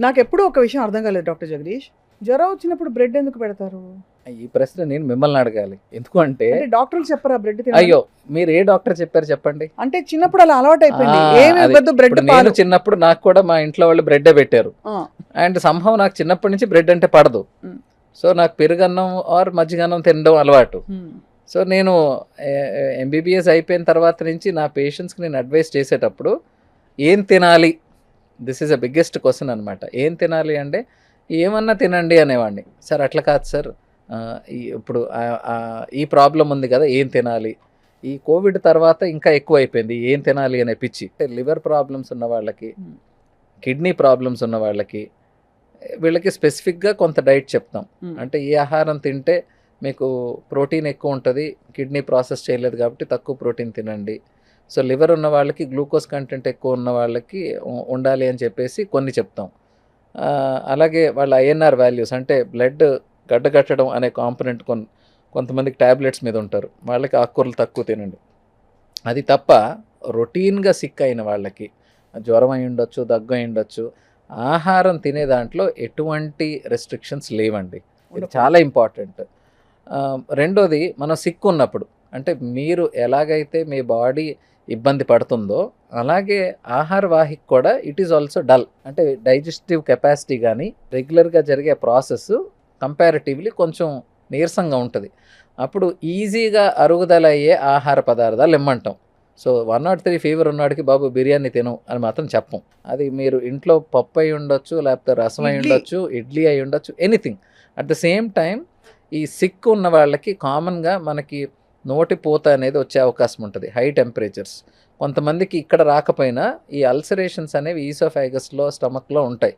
నాకెప్పుడూ ఒక విషయం అర్థం కాలేదు డాక్టర్ జగదీష్. జ్వరం వచ్చినప్పుడు బ్రెడ్ ఎందుకు పెడతారు? ఈ ప్రశ్న నేను మిమ్మల్ని అడగాలి. ఎందుకు అంటే అంటే డాక్టర్లు చెప్పరా బ్రెడ్ తినమని? అయ్యో మీరు ఏ డాక్టర్ చెప్పారు చెప్పండి. అంటే చిన్నప్పుడు అలా అలవాటైపోయింది. ఏమి అది. ఇవ్వద్దు బ్రెడ్ ఇప్పుడు పాలు. నేను చిన్నప్పుడు నాకు కూడా మా ఇంట్లో వాళ్ళు బ్రెడ్డే పెట్టారు. ఆ, అండ్ సంభవం నాకు చిన్నప్పటి నుంచి బ్రెడ్ అంటే పడదు. ఉమ్, సో నాకు పెరుగన్నం ఆర్ మజ్జిగన్నం తినడం అలవాటు. ఉమ్, సో నేను ఎంబీబీఎస్ అయిపోయిన తర్వాత నుంచి నా పేషెంట్స్కి నేను అడ్వైస్ చేసేటప్పుడు ఏం తినాలి, this is a biggest question అనమాట. ఏం తినాలి అంటే ఏమన్నా తినండి అనేవాడిని. సార్ అట్లా కాదు సార్, ఇప్పుడు ఈ ప్రాబ్లం ఉంది కదా ఏం తినాలి, ఈ కోవిడ్ తర్వాత ఇంకా ఎక్కువ అయిపోయింది ఏం తినాలి అనే పిచ్చి. లివర్ ప్రాబ్లమ్స్ ఉన్న వాళ్ళకి, ఉమ్, కిడ్నీ ప్రాబ్లమ్స్ ఉన్న వాళ్ళకి, వీళ్ళకి స్పెసిఫిక్గా కొంత డైట్ చెప్తాం. ఉమ్. అంటే ఈ ఆహారం తింటే మీకు ప్రోటీన్ ఎక్కువ ఉంటుంది, కిడ్నీ ప్రాసెస్ చేయలేదు కాబట్టి తక్కువ ప్రోటీన్ తినండి. సో లివర్ ఉన్న వాళ్ళకి గ్లూకోజ్ కంటెంట్ ఎక్కువ ఉన్న వాళ్ళకి ఉండాలి అని చెప్పేసి కొన్ని చెప్తాం. అలాగే వాళ్ళ ఐఎన్ఆర్ వాల్యూస్ అంటే బ్లడ్ గడ్డగట్టడం అనే కాంపనెంట్ కొంతమందికి ట్యాబ్లెట్స్ మీద ఉంటారు, వాళ్ళకి ఆకుకూరలు తక్కువ తినండి. అది తప్ప రొటీన్గా సిక్ అయిన వాళ్ళకి జ్వరం అయి ఉండొచ్చు, దగ్గు అయి ఉండొచ్చు, ఆహారం తినే దాంట్లో ఎటువంటి రెస్ట్రిక్షన్స్ లేవండి. ఇది చాలా ఇంపార్టెంట్. రెండోది మనం సిక్ ఉన్నప్పుడు అంటే మీరు ఎలాగైతే మీ బాడీ ఇబ్బంది పడుతుందో అలాగే ఆహార వాహిక కూడా ఇట్ ఈజ్ ఆల్సో డల్. అంటే డైజెస్టివ్ కెపాసిటీ కానీ రెగ్యులర్గా జరిగే ప్రాసెస్ కంపారిటివ్లీ కొంచెం నీరసంగా ఉంటుంది. అప్పుడు ఈజీగా అరుగుదల అయ్యే ఆహార పదార్థాలు ఇమ్మంటాం. సో 103 ఫీవర్ ఉన్నవాడికి బాబు బిర్యానీ తిను అని మాత్రం చెప్పం. అది మీరు ఇంట్లో పప్పు అయి ఉండొచ్చు, లేకపోతే రసం అయి ఇడ్లీ. ఉండొచ్చు, ఇడ్లీ అయి ఉండొచ్చు, anything. At the same time ఈ సిక్ ఉన్న వాళ్ళకి కామన్గా మనకి నోటి పూత అనేది వచ్చే అవకాశం ఉంటుంది, హై టెంపరేచర్స్. కొంతమందికి ఇక్కడ రాకపోయినా ఈ అల్సరేషన్స్ అనేవి ఈసోఫాగస్లో, స్టమక్లో ఉంటాయి.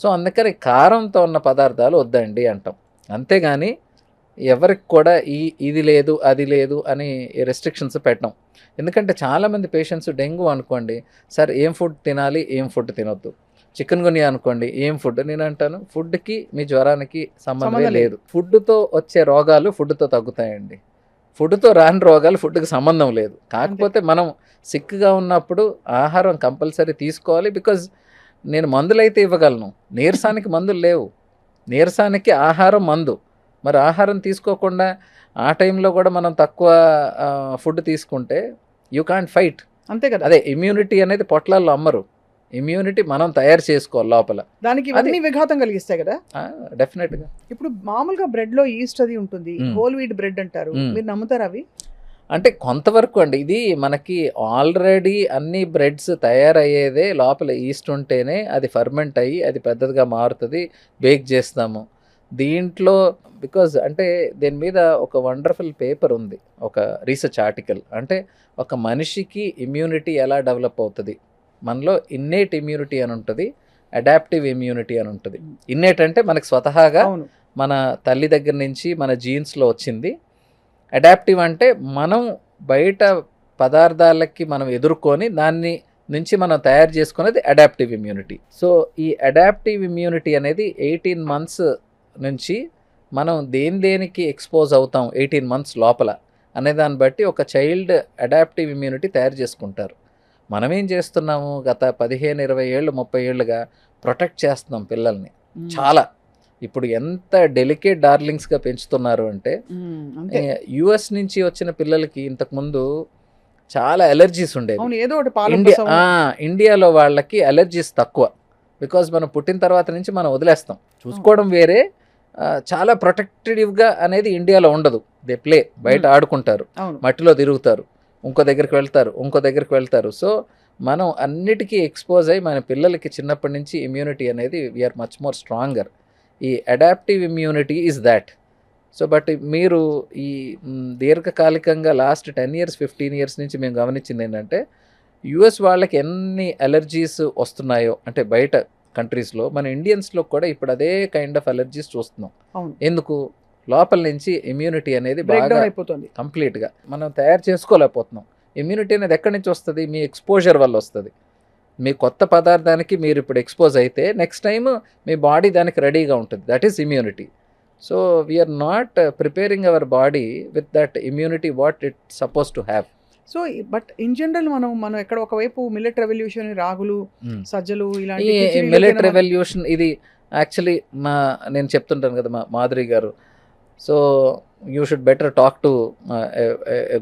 సో అందుకని కారంతో ఉన్న పదార్థాలు వద్దండి అంటాం. అంతేగాని ఎవరికి కూడా ఇది లేదు అది లేదు అని రెస్ట్రిక్షన్స్ పెట్టడం. ఎందుకంటే చాలామంది పేషెంట్స్ డెంగ్యూ అనుకోండి, సార్ ఏం ఫుడ్ తినాలి, ఏం ఫుడ్ తినొద్దు. చికెన్ గున్యా అనుకోండి, ఏం ఫుడ్, నేను అంటాను ఫుడ్కి మీ జ్వరానికి సంబంధమే సంబంధం లేదు. లేదు. ఫుడ్తో వచ్చే రోగాలు ఫుడ్తో తగ్గుతాయండి, ఫుడ్తో రాని రోగాలు ఫుడ్కి సంబంధం లేదు. కాకపోతే మనం సిక్గా ఉన్నప్పుడు ఆహారం కంపల్సరీ తీసుకోవాలి. బికాజ్ నేను మందులు అయితే ఇవ్వగలను, నీరసానికి మందులు లేవు. నీరసానికి ఆహారం మందు. మరి ఆహారం తీసుకోకుండా ఆ టైంలో కూడా మనం తక్కువ ఫుడ్ తీసుకుంటే యూ కాంట్ ఫైట్. అంతే కదా. అదే ఇమ్యూనిటీ అనేది పొట్లాల్లో అమ్మరు, ఇమ్యూనిటీ మనం తయారు చేసుకోవాలి లోపల. దానికి ఇవన్నీ విఘాతం కలిగిస్తాయి కదా. డెఫినెట్గా. ఇప్పుడు మామూలుగా బ్రెడ్ లో ఈస్ట్ అది ఉంటుంది, మ్మ్. హోల్ వీట్ బ్రెడ్ అంటారు. మ్మ్. మీరు నమ్ముతారా అవి? అంటే కొంతవరకు అండి. ఇది మనకి ఆల్రెడీ అన్ని బ్రెడ్స్ తయారయ్యేదే లోపల ఈస్ట్ ఉంటేనే అది ఫర్మెంట్ అయ్యి అది పెద్దదిగా మారుతుంది, బేక్ చేస్తాము దీంట్లో. బికాజ్ అంటే దీని మీద ఒక వండర్ఫుల్ పేపర్ ఉంది, ఒక రీసెర్చ్ ఆర్టికల్. అంటే ఒక మనిషికి ఇమ్యూనిటీ ఎలా డెవలప్ అవుతుంది, మనలో ఇన్నేట్ ఇమ్యూనిటీ అని ఉంటుంది, అడాప్టివ్ ఇమ్యూనిటీ అని ఉంటుంది. ఇన్నేట్ అంటే మనకు స్వతహాగా అవును. మన తల్లి దగ్గర నుంచి మన జీన్స్లో వచ్చింది. అడాప్టివ్ అంటే మనం బయట పదార్థాలకి మనం ఎదుర్కొని దాన్ని నుంచి మనం తయారు చేసుకునేది అడాప్టివ్ ఇమ్యూనిటీ. సో ఈ అడాప్టివ్ ఇమ్యూనిటీ అనేది 18 months నుంచి మనం దేనికి ఎక్స్పోజ్ అవుతాం 18 months లోపల అనే దాన్ని బట్టి ఒక చైల్డ్ అడాప్టివ్ ఇమ్యూనిటీ తయారు చేసుకుంటారు. మనం ఏం చేస్తున్నాము, గత 15, 20 ఏళ్ళు 30 ఏళ్ళుగా ప్రొటెక్ట్ చేస్తున్నాం పిల్లల్ని మ్మ్. చాలా. ఇప్పుడు ఎంత డెలికేట్ డార్లింగ్స్గా పెంచుతున్నారు అంటే మ్మ్. అంతే. యుఎస్ నుంచి వచ్చిన పిల్లలకి ఇంతకుముందు చాలా అలర్జీస్ ఉండేవి. అవును, ఏదో ఒకటి పాలు ఇండియాలో వాళ్ళకి అలర్జీస్ తక్కువ. బికాజ్ మనం పుట్టిన తర్వాత నుంచి మనం వదిలేస్తాం, చూసుకోవడం వేరే, చాలా ప్రొటెక్టివ్గా అనేది ఇండియాలో ఉండదు. దే ప్లే, బయట ఆడుకుంటారు, అవును. మట్టిలో తిరుగుతారు, ఇంకో దగ్గరికి వెళ్తారు. సో మనం అన్నిటికీ ఎక్స్పోజ్ అయ్యి మన పిల్లలకి చిన్నప్పటి నుంచి ఇమ్యూనిటీ అనేది వీఆర్ మచ్ మోర్ స్ట్రాంగర్. ఈ adaptive immunity is that. So but మీరు ఈ దీర్ఘకాలికంగా లాస్ట్ 10 years 15 years నుంచి మేము గమనించింది ఏంటంటే యుఎస్ వాళ్ళకి ఎన్ని అలర్జీస్ వస్తున్నాయో అంటే బయట కంట్రీస్లో, మన ఇండియన్స్లో కూడా ఇప్పుడు అదే కైండ్ ఆఫ్ అలర్జీస్ చూస్తున్నాం. అవును. ఎందుకు, లోపల నుంచి ఇమ్యూనిటీ అనేది బ్రేక్ బాగా డౌన్ అయిపోతుంది. కంప్లీట్గా మనం తయారు చేసుకోలేకపోతున్నాం. ఇమ్యూనిటీ అనేది ఎక్కడి నుంచి వస్తుంది, మీ ఎక్స్పోజర్ వల్ల వస్తుంది. మీ కొత్త పదార్థానికి మీరు ఇప్పుడు ఎక్స్పోజ్ అయితే నెక్స్ట్ టైం మీ బాడీ దానికి రెడీగా ఉంటుంది, that is immunity. So we are not preparing our body with that immunity what it suppose to have. So but in general మనం ఎక్కడ ఒకవైపు మిల్లెట్ రెవల్యూషన్, రాగులు, సజ్జలు ఈ ఇలాంటి మిల్లెట్ రెవల్యూషన్ ఇది యాక్చువల్లీ నేను చెప్తుంటాను కదా మాధురి గారు, so you should better talk to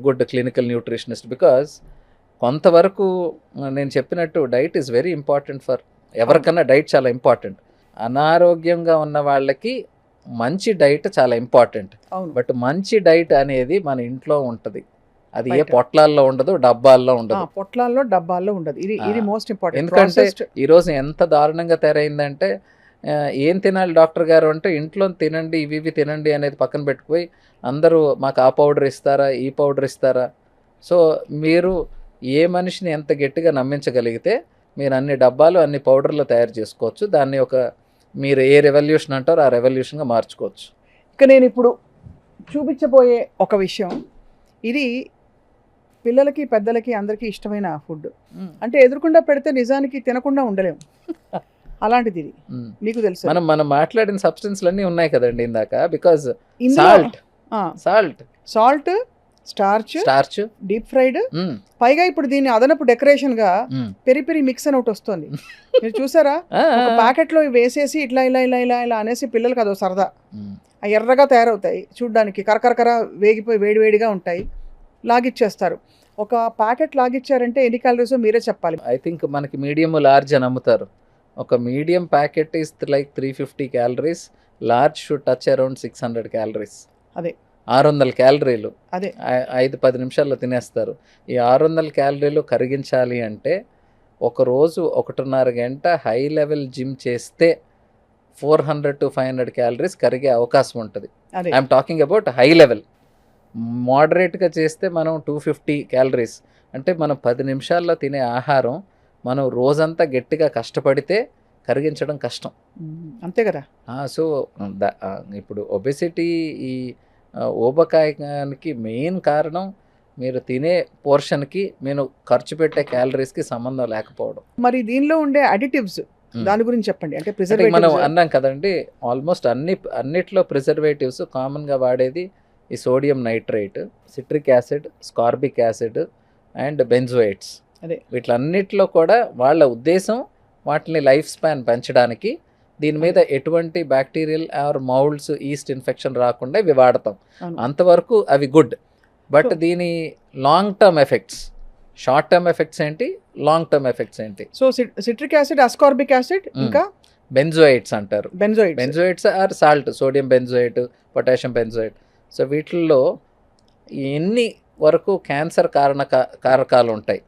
good clinical nutritionist, because కొంతవరకు నేను చెప్పినట్టు diet is very important for ఎవరికన్నా. డైట్ చాలా ఇంపార్టెంట్. అనారోగ్యంగా ఉన్న వాళ్ళకి మంచి డైట్ చాలా ఇంపార్టెంట్. అవును. బట్ మంచి డైట్ అనేది మన ఇంట్లో ఉంటుంది, అది ఏ బయట. పొట్లాల్లో ఉండదు, డబ్బాల్లో ఉండదు. పొట్లాల్లో, డబ్బాల్లో ఉండదు. ఇది మోస్ట్ ఇంపార్టెంట్. ఎందుకంటే ఈరోజు ఎంత దారుణంగా తయారైందంటే ఏం తినాలి డాక్టర్ గారు అంటే ఇంట్లో తినండి, ఇవి తినండి అనేది పక్కన పెట్టుకుపోయి అందరూ మాకు ఆ పౌడర్ ఇస్తారా, ఈ పౌడర్ ఇస్తారా. సో మీరు ఏ మనిషిని ఎంత గట్టిగా నమ్మించగలిగితే మీరు అన్ని డబ్బాలు, అన్ని పౌడర్లు తయారు చేసుకోవచ్చు. దాన్ని మీరు ఏ రెవల్యూషన్ అంటారో ఆ రెవల్యూషన్గా మార్చుకోవచ్చు. ఇక నేను ఇప్పుడు చూపించబోయే ఒక విషయం, ఇది పిల్లలకి, పెద్దలకి, అందరికీ ఇష్టమైన ఫుడ్. అంటే ఎదురుకుండా పెడితే నిజానికి తినకుండా ఉండలేము. అలాంటిది ఇది. మీకు తెలుసు మనం మాట్లాడిన సబ్స్టెన్స్లు అన్నీ ఉన్నాయి కదండి ఇందాక. Because salt, starch, deep fried, పైగా ఇప్పుడు దీన్ని అదనపు డెకరేషన్ గా పెరి మిక్స్ అని ఒకటి వస్తుంది. మీరు చూసారా? ఒక ప్యాకెట్ లో వేసేసి ఇట్లా ఇలా ఇలా ఇలా ఇలా అనేసి పిల్లలకి అదో సరదా. అవి ఎర్రగా తయారవుతాయి, చూడ్డానికి కరకరకర వేగిపోయి వేడివేడిగా ఉంటాయి, లాగిచ్చేస్తారు. ఒక ప్యాకెట్ లాగిచ్చారంటే ఎన్ని క్యాలరీస్ మీరే చెప్పాలి. ఐ థింక్ మనకి మీడియం, లార్జ్ అని అమ్ముతారు. ఒక medium packet is like 350 calories, large should touch around 600 calories. అదే 600 క్యాలరీలు. అదే 5-10 నిమిషాల్లో తినేస్తారు. ఈ 600 క్యాలరీలు కరిగించాలి అంటే ఒకరోజు 1.5 గంట హై లెవెల్ జిమ్ చేస్తే 400 to 500 క్యాలరీస్ కరిగే అవకాశం ఉంటుంది. I'm talking about high level. మోడరేట్గా చేస్తే మనం 250 క్యాలరీస్. అంటే మనం 10 నిమిషాల్లో తినే ఆహారం మనం రోజంతా గట్టిగా కష్టపడితే కరిగించడం కష్టం. అంతే కదా. సో ఇప్పుడు ఒబెసిటీ, ఈ ఊబకాయానికి మెయిన్ కారణం మీరు తినే పోర్షన్కి మీరు ఖర్చు పెట్టే క్యాలరీస్కి సంబంధం లేకపోవడం. మరి దీనిలో ఉండే అడిటివ్స్ దాని గురించి చెప్పండి. అంటే మనం ప్రిజర్వేటివ్స్ అన్నాం కదండి, ఆల్మోస్ట్ అన్నిట్లో ప్రిజర్వేటివ్స్ కామన్గా వాడేది ఈ sodium nitrate, citric acid, ascorbic acid and benzoates. అదే వీటిలన్నిటిలో కూడా వాళ్ళ ఉద్దేశం వాటిని లైఫ్ స్పాన్ పెంచడానికి, దీని మీద ఎటువంటి bacterial or moulds, yeast infection రాకుండా ఇవి వాడతాం. అంతవరకు అవి గుడ్. బట్ దీని long term effects, short term effects ఏంటి, లాంగ్ టర్మ్ ఎఫెక్ట్స్ ఏంటి? So citric acid, ascorbic acid, ఇంకా బెంజోయేట్స్ అంటారు. Benzoids. Benzoates or salt, sodium benzoate, potassium benzoate. So వీటిల్లో ఎన్ని వరకు క్యాన్సర్ కారకాలు ఉంటాయి.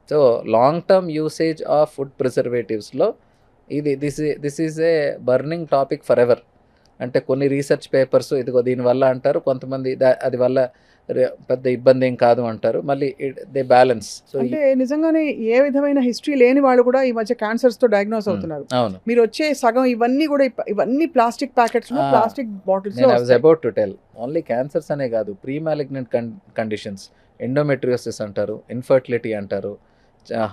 So long term usage of food ప్రిజర్వేటివ్స్లో this is a burning topic forever. అంటే కొన్ని రీసెర్చ్ పేపర్స్ ఇదిగో దీనివల్ల అంటారు, కొంతమంది అది వల్ల పెద్ద ఇబ్బంది ఏం కాదు అంటారు, మళ్ళీ దే బ్యాలెన్స్. సో అంటే నిజంగానే ఏ విధమైన హిస్టరీ లేని వాళ్ళు కూడా ఈ మధ్య క్యాన్సర్స్ తో డయాగ్నోస్ అవుతున్నారు. అవును. మీరు వచ్చే సగం ఇవన్నీ కూడా ఇవన్నీ ప్లాస్టిక్ ప్యాకెట్స్, ప్లాస్టిక్ బాటిల్స్. నేను I was about to tell, only cancers అనే కాదు, ప్రీ మ్యాలిగ్నెంట్ కండిషన్స్, ఎండోమెట్రియోసిస్ అంటారు, ఇన్ఫర్టిలిటీ అంటారు,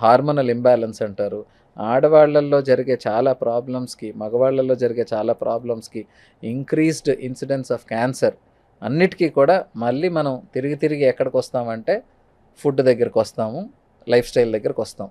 హార్మోనల్ ఇంబ్యాలెన్స్ అంటారు. ఆడవాళ్లలో జరిగే చాలా ప్రాబ్లమ్స్కి, మగవాళ్లలో జరిగే చాలా ప్రాబ్లమ్స్కి, ఇంక్రీజ్డ్ ఇన్సిడెన్స్ ఆఫ్ క్యాన్సర్ అన్నిటికీ కూడా మళ్ళీ మనం తిరిగి ఎక్కడికి వస్తామంటే ఫుడ్ దగ్గరికి వస్తాము, లైఫ్ స్టైల్ దగ్గరికి వస్తాం.